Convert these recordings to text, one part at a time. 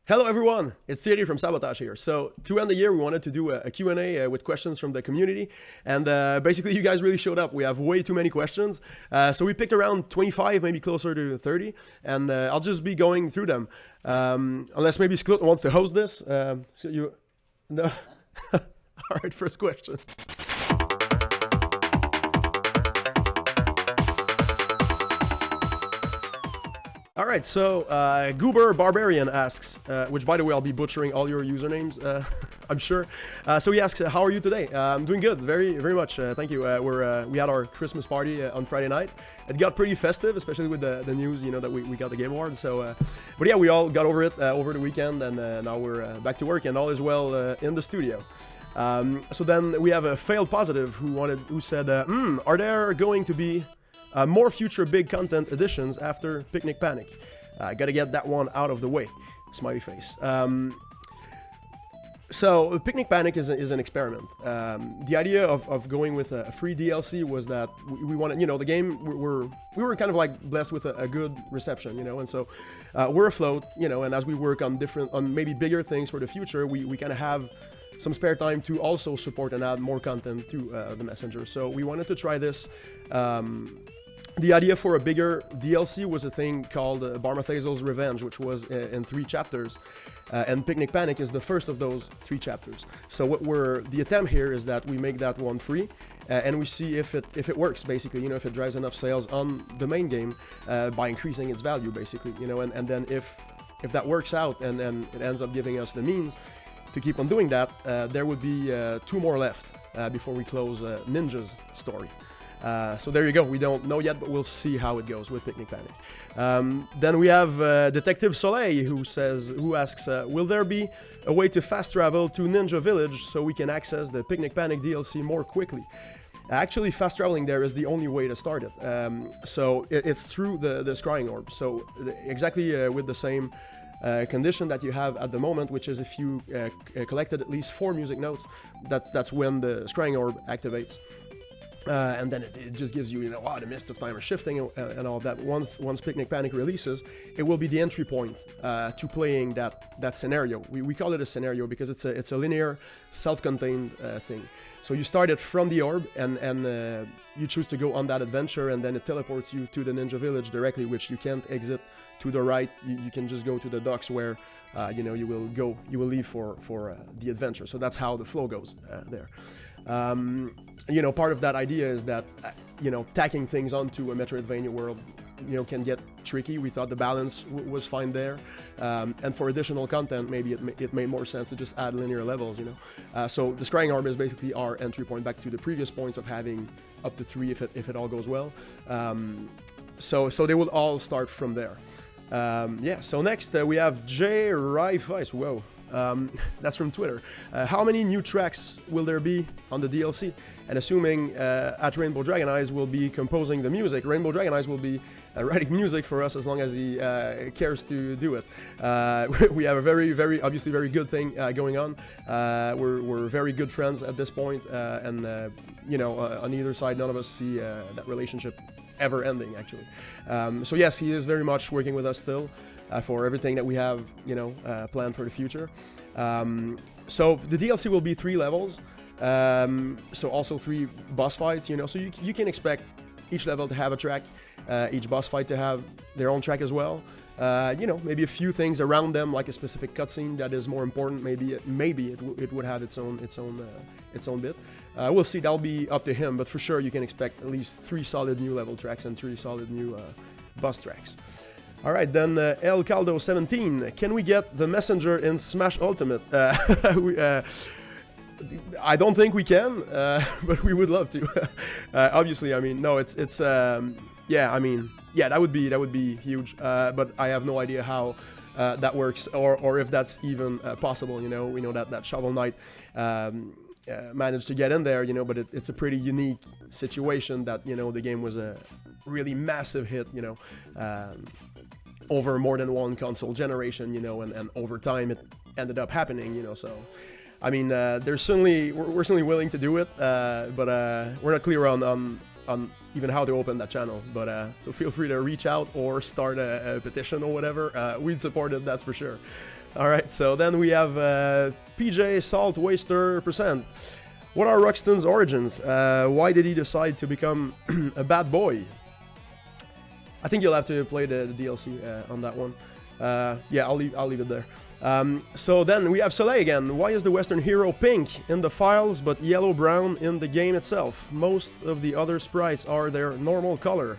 Hello everyone, it's Thierry from Sabotage here. So to end the year, we wanted to do a Q&A with questions from the community. And basically you guys really showed up. We have way too many questions. So we picked around 25, maybe closer to 30. And I'll just be going through them. Unless maybe Sklut wants to host this. No. All right, first question. All right, so Goober Barbarian asks, which by the way, I'll be butchering all your usernames, I'm sure. So he asks, how are you today? I'm doing good, very much, thank you. We had our Christmas party on Friday night. It got pretty festive, especially with the news, that we got the Game Awards. So, but yeah, we all got over it over the weekend, and now we're back to work, and all is well in the studio. So then we have a failed positive who said, are there going to be more future big content editions after Picnic Panic? Gotta get that one out of the way. Smiley face. So Picnic Panic is an experiment. The idea of going with a free DLC was that we wanted, the game, we were kind of like blessed with a good reception, and so we're afloat, and as we work on maybe bigger things for the future, we kind of have some spare time to also support and add more content to the Messenger. So we wanted to try this. The idea for a bigger DLC was a thing called Barmathazel's Revenge, which was in 3 chapters, and Picnic Panic is the first of those 3 chapters. So the attempt here is that we make that one free, and we see if it works, basically, if it drives enough sales on the main game by increasing its value, basically, and then if that works out and then it ends up giving us the means to keep on doing that, there would be 2 more left before we close Ninja's story. So there you go. We don't know yet, but we'll see how it goes with Picnic Panic. Then we have Detective Soleil who asks, will there be a way to fast travel to Ninja Village so we can access the Picnic Panic DLC more quickly? Actually, fast traveling there is the only way to start it. So it's through the Scrying Orb. So exactly with the same condition that you have at the moment, which is if you collected at least 4 music notes, that's when the Scrying Orb activates. And then it just gives you, the Mist of Time are shifting and all that. Once Picnic Panic releases, it will be the entry point to playing that scenario. We call it a scenario because it's a linear, self-contained thing. So you start it from the orb, and you choose to go on that adventure, and then it teleports you to the Ninja Village directly, which you can't exit to the right. You can just go to the docks where you will leave for the adventure. So that's how the flow goes there. Part of that idea is that, tacking things onto a Metroidvania world, can get tricky. We thought the balance was fine there. And for additional content, maybe it made more sense to just add linear levels, So the Scrying Orb is basically our entry point back to the previous points of having up to 3 if it all goes well. So they will all start from there. So next we have J. Rife. Whoa. That's from Twitter. How many new tracks will there be on the DLC? And assuming at Rainbow Dragon Eyes will be composing the music, Rainbow Dragon Eyes will be writing music for us as long as he cares to do it. We have a very obviously very good thing going on. We're very good friends at this point, and on either side, none of us see that relationship ever ending, actually. So yes, he is very much working with us still. For everything that we have, planned for the future. So the DLC will be 3 levels. So also 3 boss fights, so you can expect each level to have a track, each boss fight to have their own track as well. Maybe a few things around them, like a specific cutscene that is more important. Maybe it would have its own bit. We'll see. That'll be up to him, but for sure you can expect at least 3 solid new level tracks and 3 solid new boss tracks. All right, then El Caldo 17. Can we get the Messenger in Smash Ultimate? I don't think we can, but we would love to. Obviously, no, it's that would be huge. But I have no idea how that works, or if that's even possible. We know that Shovel Knight managed to get in there, but it's a pretty unique situation that the game was a really massive hit, over more than one console generation, and over time it ended up happening, so we're certainly willing to do it, but we're not clear on even how to open that channel, but so feel free to reach out or start a petition or whatever. We'd support it, that's for sure. All right, so then we have PJ Salt Waster %. What are Ruxton's origins? Why did he decide to become a bad boy? I think you'll have to play the DLC on that one. Yeah, I'll leave it there. So then we have Soleil again. Why is the Western hero pink in the files but yellow-brown in the game itself? Most of the other sprites are their normal color.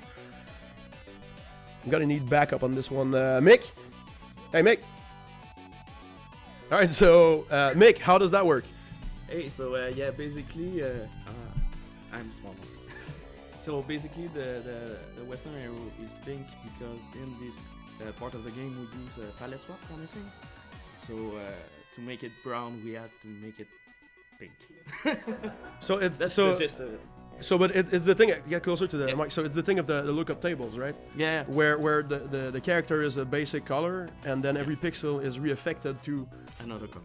I'm gonna need backup on this one. Mick? Hey, Mick. Alright, so Mick, how does that work? Hey, so yeah, basically, I'm small. So basically, the Western hero is pink because in this part of the game we use a palette swap kind of thing. So to make it brown, we had to make it pink. So it's That's so just but it's the thing. Get closer to the mic. So it's the thing of the lookup tables, right? yeah. Where the character is a basic color, and then every pixel is reaffected to Another color.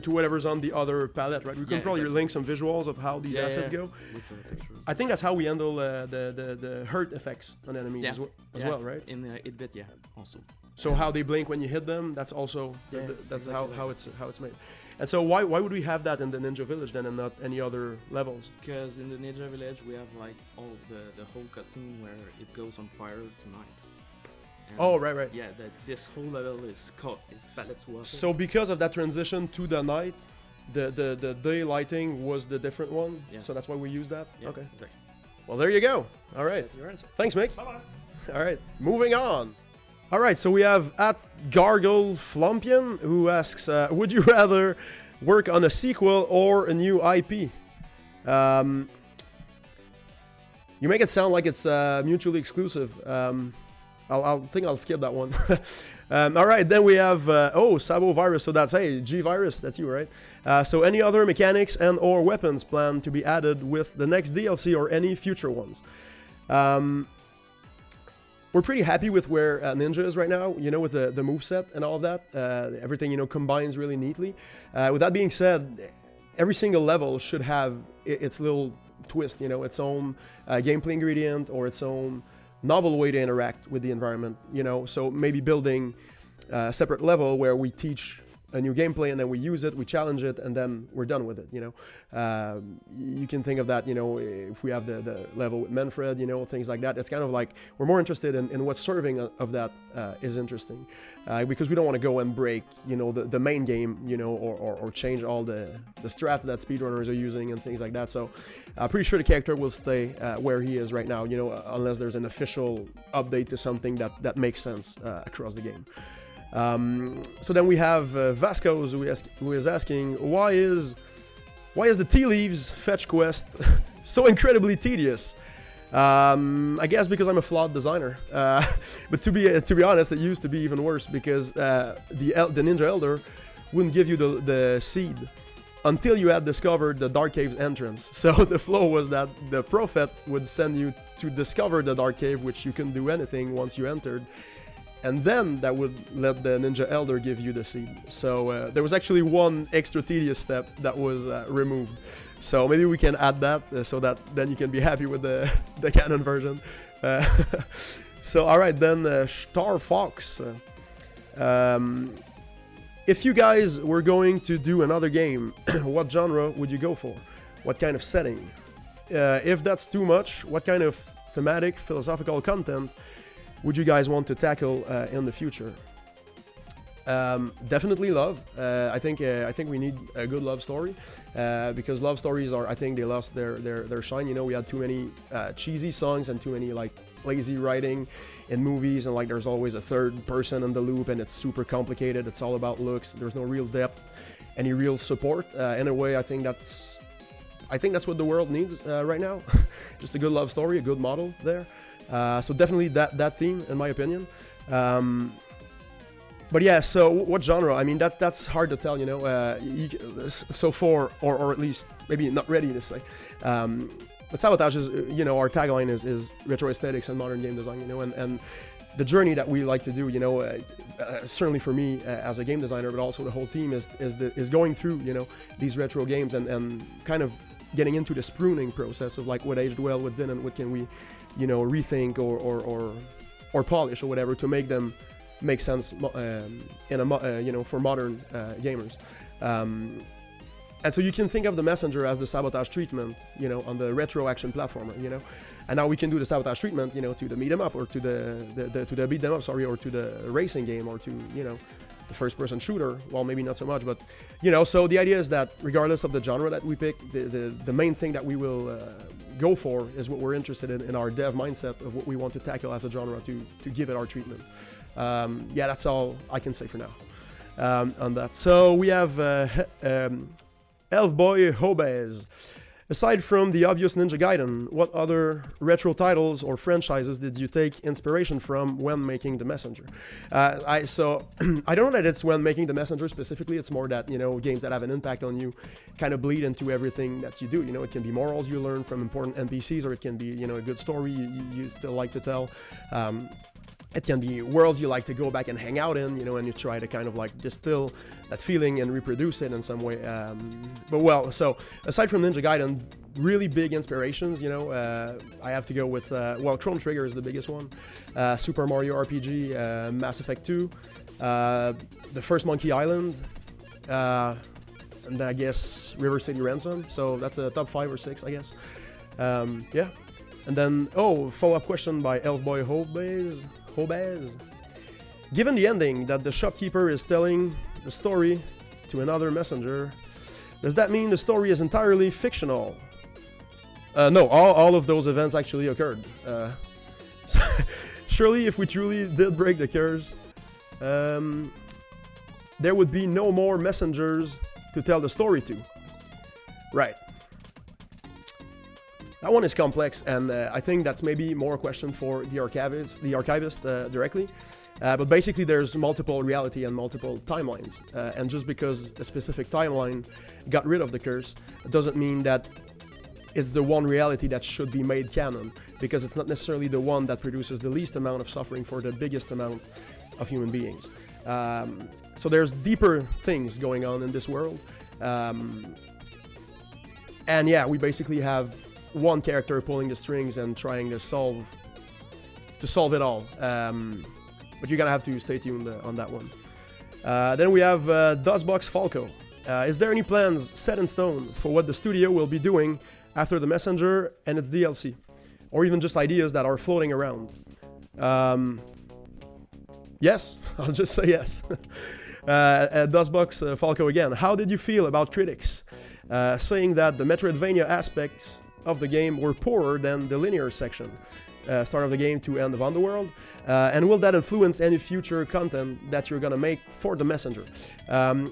to whatever's on the other palette, right? We can probably exactly. link some visuals of how these assets go. With textures. I think that's how we handle the hurt effects on enemies Yeah. as well, right? In 8-bit, yeah, also. So how they blink when you hit them, that's also that's exactly how it's made. And so why would we have that in the Ninja Village then and not any other levels? Because in the Ninja Village we have like all the whole cutscene where it goes on fire tonight. And Oh, right. Yeah, this whole level is palette swap. So because of that transition to the night, the day lighting was the different one. Yeah. So that's why we use that. yeah, Okay. exactly. Well, there you go. All right. That's your answer. Thanks, Mick. Bye bye. All right. Moving on. All right. So we have at Gargle Flumpian who asks, would you rather work on a sequel or a new IP? You make it sound like it's mutually exclusive. I'll think I'll skip that one. All right, then we have Sabo Virus. So that's G Virus. That's you, right? So any other mechanics and or weapons planned to be added with the next DLC or any future ones? We're pretty happy with where Ninja is right now. You know, with the moveset and all of that. Everything combines really neatly. With that being said, every single level should have its little twist. Its own gameplay ingredient or its own novel way to interact with the environment, so maybe building a separate level where we teach a new gameplay and then we use it, we challenge it, and then we're done with it, you can think of that, if we have the level with Manfred, things like that. It's kind of like we're more interested in what serving of that is interesting, because we don't want to go and break, the main game, or change all the strats that speedrunners are using and things like that. So I'm pretty sure the character will stay where he is right now, unless there's an official update to something that makes sense across the game. So then we have Vasco's who is asking, why is the tea leaves fetch quest so incredibly tedious? I guess because I'm a flawed designer, but to be honest, it used to be even worse because the Ninja Elder wouldn't give you the seed until you had discovered the Dark Cave's entrance. So the flow was that the Prophet would send you to discover the Dark Cave, which you couldn't do anything once you entered. And then that would let the Ninja Elder give you the seed. So there was actually one extra tedious step that was removed. So maybe we can add that so that then you can be happy with the canon version. So alright, then Star Fox. If you guys were going to do another game, what genre would you go for? What kind of setting? If that's too much, what kind of thematic, philosophical content would you guys want to tackle in the future? Definitely love. I think we need a good love story because love stories I think they lost their shine. We had too many cheesy songs and too many lazy writing in movies, and there's always a third person in the loop, and it's super complicated. It's all about looks. There's no real depth, any real support. In a way, I think that's what the world needs right now. Just a good love story, a good model there. So definitely that theme, in my opinion. But yeah, so what genre? I mean, that's hard to tell, so for, or at least maybe not ready to say. But Sabotage is, our tagline is retro aesthetics and modern game design, and the journey that we like to do, certainly for me as a game designer, but also the whole team is going through, these retro games and kind of getting into this pruning process of what aged well, what didn't, what can we, rethink or polish or whatever to make them makes sense in a for modern gamers. And so you can think of the Messenger as the Sabotage treatment, on the retro action platformer, and now we can do the Sabotage treatment, to the beat 'em up or to the beat 'em up, or to the racing game or to the first-person shooter. Well, maybe not so much, but so the idea is that regardless of the genre that we pick, the main thing that we will go for is what we're interested in our dev mindset of what we want to tackle as a genre to give it our treatment. That's all I can say for now on that. So we have Elfboy Hobez. Aside from the obvious Ninja Gaiden, what other retro titles or franchises did you take inspiration from when making The Messenger? I don't know that it's when making The Messenger specifically. It's more that games that have an impact on you kind of bleed into everything that you do. It can be morals you learn from important NPCs, or it can be a good story you still like to tell. It can be worlds you like to go back and hang out in, and you try to kind of like distill that feeling and reproduce it in some way. So aside from Ninja Gaiden, really big inspirations, I have to go with, Chrono Trigger is the biggest one, Super Mario RPG, Mass Effect 2, the first Monkey Island, and I guess River City Ransom. So that's a top 5 or 6, I guess. And then, follow-up question by Elfboy Hobez. Given the ending that the shopkeeper is telling the story to another messenger, does that mean the story is entirely fictional? No, all of those events actually occurred. Surely, if we truly did break the curse, there would be no more messengers to tell the story to. Right. That one is complex, and I think that's maybe more a question for the archivist directly. But basically, there's multiple reality and multiple timelines, and just because a specific timeline got rid of the curse, it doesn't mean that it's the one reality that should be made canon, because it's not necessarily the one that produces the least amount of suffering for the biggest amount of human beings. So there's deeper things going on in this world, and we basically have one character pulling the strings and trying to solve it all. But you're gonna have to stay tuned on that one. Then we have Dustbox Falco. Is there any plans set in stone for what the studio will be doing after The Messenger and its DLC? Or even just ideas that are floating around? Yes, I'll just say yes. Dustbox Falco again. How did you feel about critics saying that the Metroidvania aspects of the game were poorer than the linear section, start of the game to end of Underworld, and will that influence any future content that you're gonna make for The Messenger?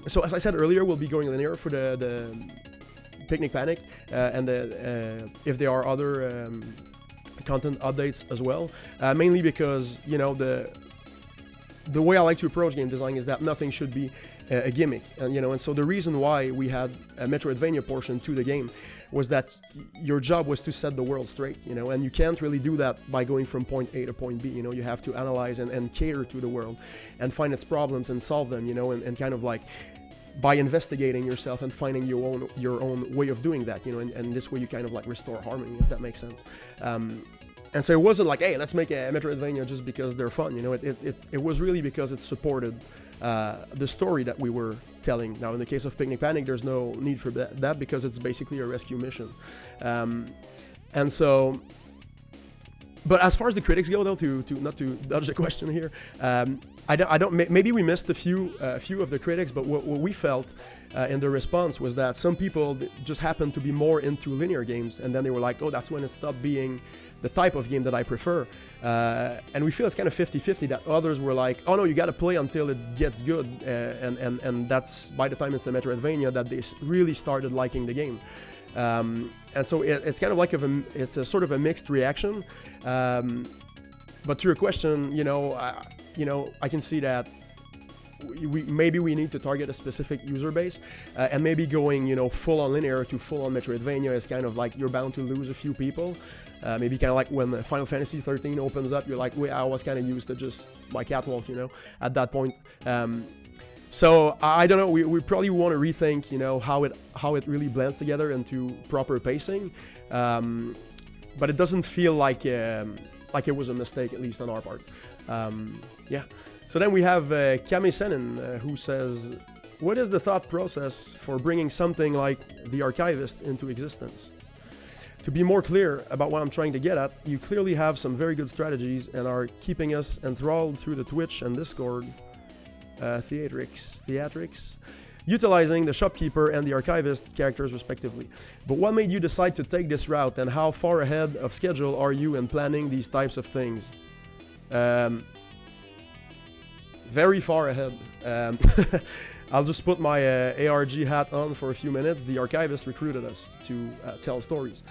So as I said earlier, we'll be going linear for the Picnic Panic, and if there are other content updates as well, mainly because the way I like to approach game design is that nothing should be a gimmick, and so the reason why we had a Metroidvania portion to the game was that your job was to set the world straight, and you can't really do that by going from point A to point B. You have to analyze and cater to the world and find its problems and solve them, and kind of like by investigating yourself and finding your own way of doing that, and this way you kind of like restore harmony, if that makes sense. And so it wasn't like, hey, let's make a Metroidvania just because they're fun, it was really because it supported the story that we were telling. Now, in the case of Picnic Panic, there's no need for that because it's basically a rescue mission. And so, but as far as the critics go, though, to not to dodge the question here, I don't. Maybe we missed a few of the critics, but what we felt in the response was that some people just happened to be more into linear games, and then they were like, oh, that's when it stopped being the type of game that I prefer. And we feel it's kind of 50-50, that others were like, oh no, you gotta play until it gets good, and that's by the time it's a Metroidvania that they really started liking the game. And so it's kind of like it's a sort of a mixed reaction. But to your question, I can see that maybe we need to target a specific user base, and maybe going full on linear to full on Metroidvania is kind of like you're bound to lose a few people. Maybe kind of like when Final Fantasy 13 opens up, you're like, wait, I was kind of used to just my catwalk, at that point. So I don't know. We probably want to rethink, how it really blends together into proper pacing. But it doesn't feel like it was a mistake, at least on our part. So then we have Kame Senin, who says, what is the thought process for bringing something like The Archivist into existence? To be more clear about what I'm trying to get at, you clearly have some very good strategies and are keeping us enthralled through the Twitch and Discord theatrics, utilizing the shopkeeper and the archivist characters respectively. But what made you decide to take this route, and how far ahead of schedule are you in planning these types of things? Very far ahead. I'll just put my ARG hat on for a few minutes. The archivist recruited us to tell stories.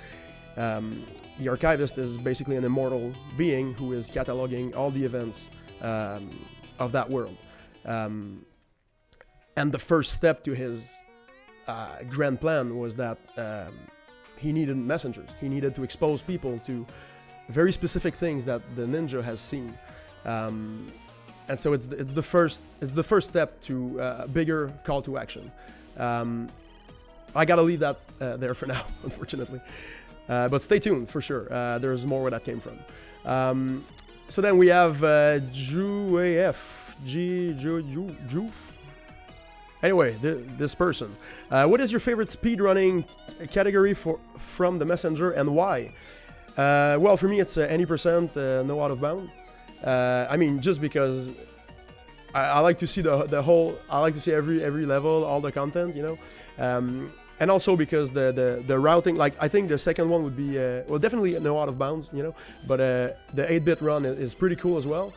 The archivist is basically an immortal being who is cataloging all the events of that world. And the first step to his grand plan was that he needed messengers. He needed to expose people to very specific things that the ninja has seen. And so it's the first step to a bigger call to action. I gotta leave that there for now, unfortunately. But stay tuned for sure. There's more where that came from. So then we have Joof. Anyway, this person. What is your favorite speedrunning category from the Messenger, and why? Well, for me, it's any percent, no out of bound. I mean, just because I like to see the whole. I like to see every level, all the content, you know. And also because the routing, like I think the second one would be well, definitely no out of bounds, you know. But the 8-bit run is pretty cool as well.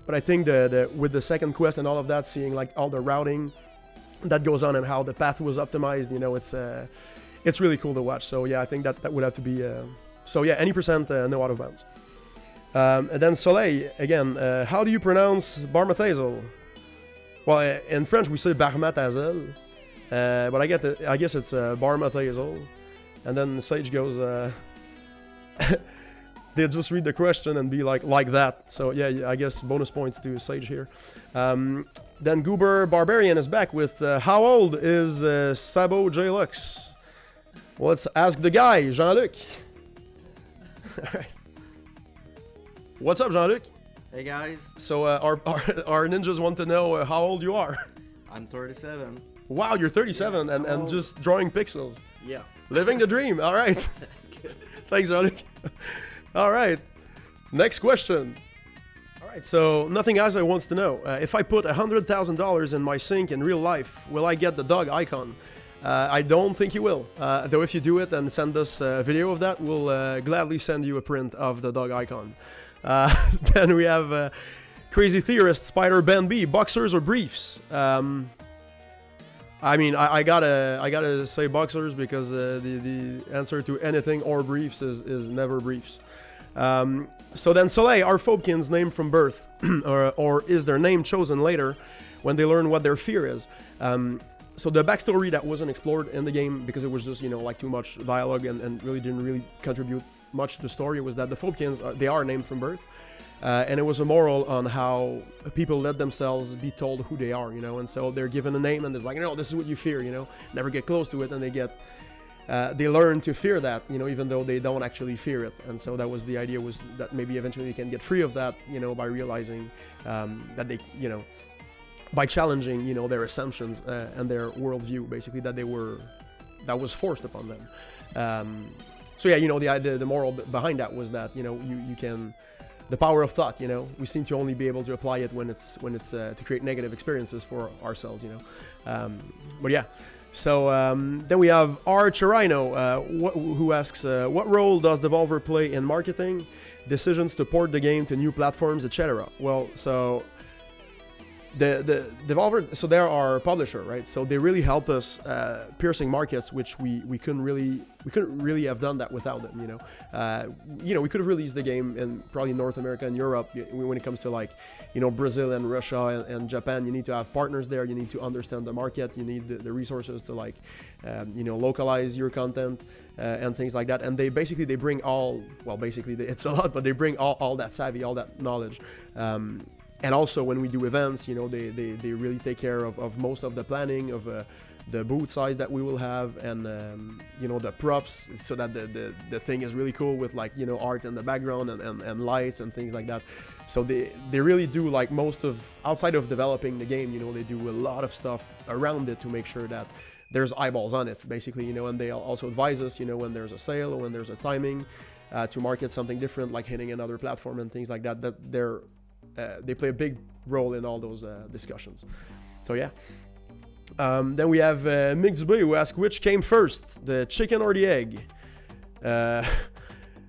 But I think with the second quest and all of that, seeing like all the routing that goes on and how the path was optimized, you know, it's really cool to watch. So yeah, I think that would have to be. So yeah, any percent, no out of bounds. And then Soleil again. How do you pronounce Barmathazel? Well, in French we say Barmathazel, but I guess it's Barmathazel. And then Sage goes. They'll just read the question and be like that. So yeah, I guess bonus points to Sage here. Then Goober Barbarian is back with how old is Sabo J Lux? Well, let's ask the guy, Jean-Luc. All right. What's up, Jean-Luc? Hey guys, So our ninjas want to know how old you are. I'm 37. Wow, you're 37 and just drawing pixels. Yeah. Living the dream. All right. Thanks, Jean-Luc. All right. Next question. All right. So Nothing As I wants to know, if I put $100,000 in my sink in real life, will I get the dog icon? I don't think you will. Though if you do it and send us a video of that, we'll gladly send you a print of the dog icon. Then we have Crazy Theorist, Spider Ben B, boxers or briefs? I mean, I gotta say boxers because the answer to anything or briefs is never briefs. So then Soleil, are Phobkins named from birth, or is their name chosen later when they learn what their fear is? So the backstory that wasn't explored in the game because it was just, you know, like too much dialogue and really didn't contribute much to the story was that the Phobkins, they are named from birth. And it was a moral on how people let themselves be told who they are, you know, and so they're given a name and there's like, no, this is what you fear, you know, never get close to it, and they learn to fear that, you know, even though they don't actually fear it. And so that was the idea, was that maybe eventually they can get free of that, you know, by realizing that they, you know, by challenging, you know, their assumptions and their worldview, basically, that was forced upon them. So yeah, you know, the moral behind that was that, you know, you can, the power of thought, you know, we seem to only be able to apply it when it's to create negative experiences for ourselves, you know. But yeah. So then we have R. Chirino, who asks, what role does Devolver play in marketing, decisions to port the game to new platforms, etc.? Well, so the Devolver, so they're our publisher, right? So they really helped us piercing markets, which we couldn't really have done that without them, you know. We could have released the game in probably North America and Europe. When it comes to, like, you know, Brazil and Russia and Japan, you need to have partners there. You need to understand the market. You need the resources to, like, you know, localize your content and things like that. And they bring all, well, basically it's a lot, but they bring all that savvy, all that knowledge. and also when we do events, they really take care of most of the planning of the booth size that we will have, and the props, so that the thing is really cool with art in the background and lights and things like that. So they really do most of, outside of developing the game, they do a lot of stuff around it to make sure that there's eyeballs on it, basically, and they also advise us, when there's a sale or when there's a timing to market something different, like hitting another platform and things like that. They play a big role in all those discussions. So yeah. Then we have Mixed who asks, which came first, the chicken or the egg? I'm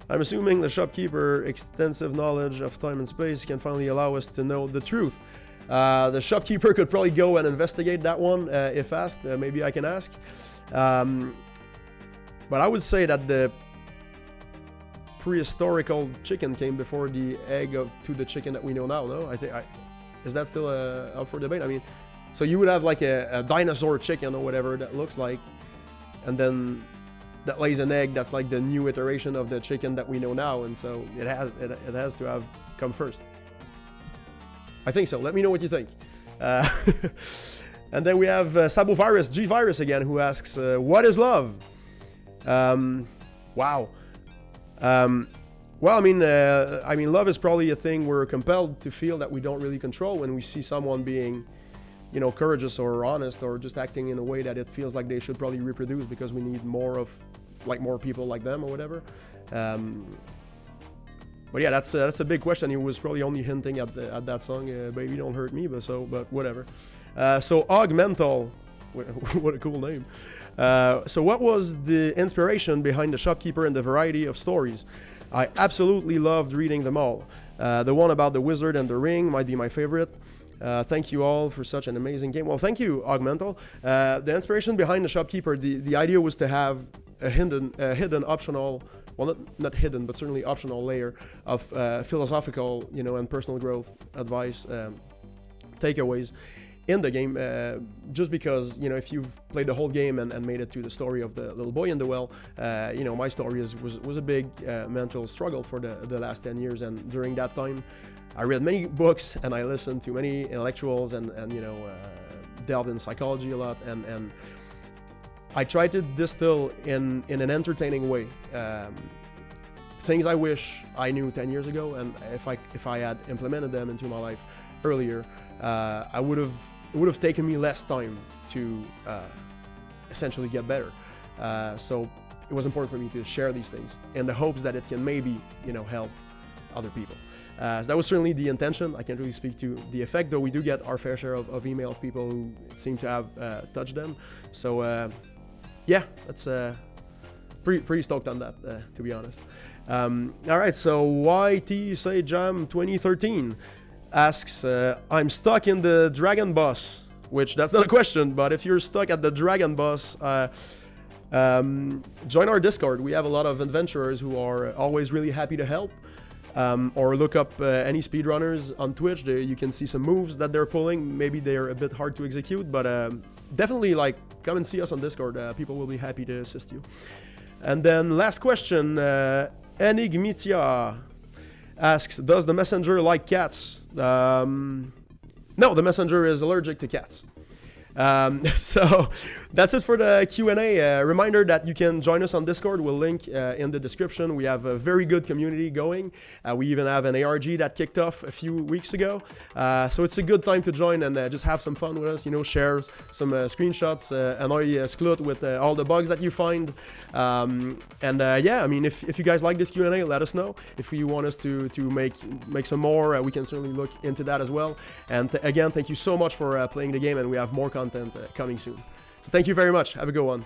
assuming the shopkeeper extensive knowledge of time and space can finally allow us to know the truth. The shopkeeper could probably go and investigate that one if asked. Maybe I can ask. But I would say that the prehistorical chicken came before the egg to the chicken that we know now. No, is that still up for debate? I mean, so you would have a dinosaur chicken or whatever that looks like, and then that lays an egg that's the new iteration of the chicken that we know now, and so it has to have come first. I think so. Let me know what you think. And then we have Sabovirus, G-Virus again, who asks, what is love? Wow. Well, I mean, love is probably a thing we're compelled to feel that we don't really control when we see someone being, courageous or honest, or just acting in a way that it feels like they should probably reproduce because we need more of, more people like them or whatever. But yeah, that's a big question. He was probably only hinting at that song, Baby Don't Hurt Me, but whatever. So Augmental, what a cool name. So what was the inspiration behind the shopkeeper and the variety of stories? I absolutely loved reading them all. The one about the wizard and the ring might be my favorite. Thank you all for such an amazing game. Well, thank you, Augmental. The inspiration behind the shopkeeper, the idea was to have a hidden optional, well, not hidden, but certainly optional layer of philosophical, and personal growth advice, takeaways in the game, just because, if you've played the whole game and made it to the story of the little boy in the well, my story was a big mental struggle for the last 10 years, and during that time, I read many books and I listened to many intellectuals and delved in psychology a lot, and I tried to distill in an entertaining way things I wish I knew 10 years ago, and if I had implemented them into my life earlier, it would have taken me less time to essentially get better. So it was important for me to share these things in the hopes that it can maybe help other people. So that was certainly the intention. I can't really speak to the effect, though we do get our fair share of email of people who seem to have touched them. So yeah, that's pretty stoked on that, to be honest. All right, so YT Say Jam 2013 asks, I'm stuck in the Dragon Boss, which that's not a question, but if you're stuck at the Dragon Boss, join our Discord. We have a lot of adventurers who are always really happy to help. Or look up any speedrunners on Twitch. You can see some moves that they're pulling. Maybe they're a bit hard to execute, but definitely come and see us on Discord. People will be happy to assist you. And then last question, Enigmitia asks, does the messenger like cats? No, the messenger is allergic to cats. So that's it for the Q&A. Reminder that you can join us on Discord. We'll link in the description. We have a very good community going. We even have an ARG that kicked off a few weeks ago. So it's a good time to join and just have some fun with us. Share some screenshots, annoy Sklut with all the bugs that you find. Yeah, I mean, if you guys like this Q&A, let us know. If you want us to make some more, we can certainly look into that as well. And again, thank you so much for playing the game, and we have more content coming soon. So thank you very much. Have a good one.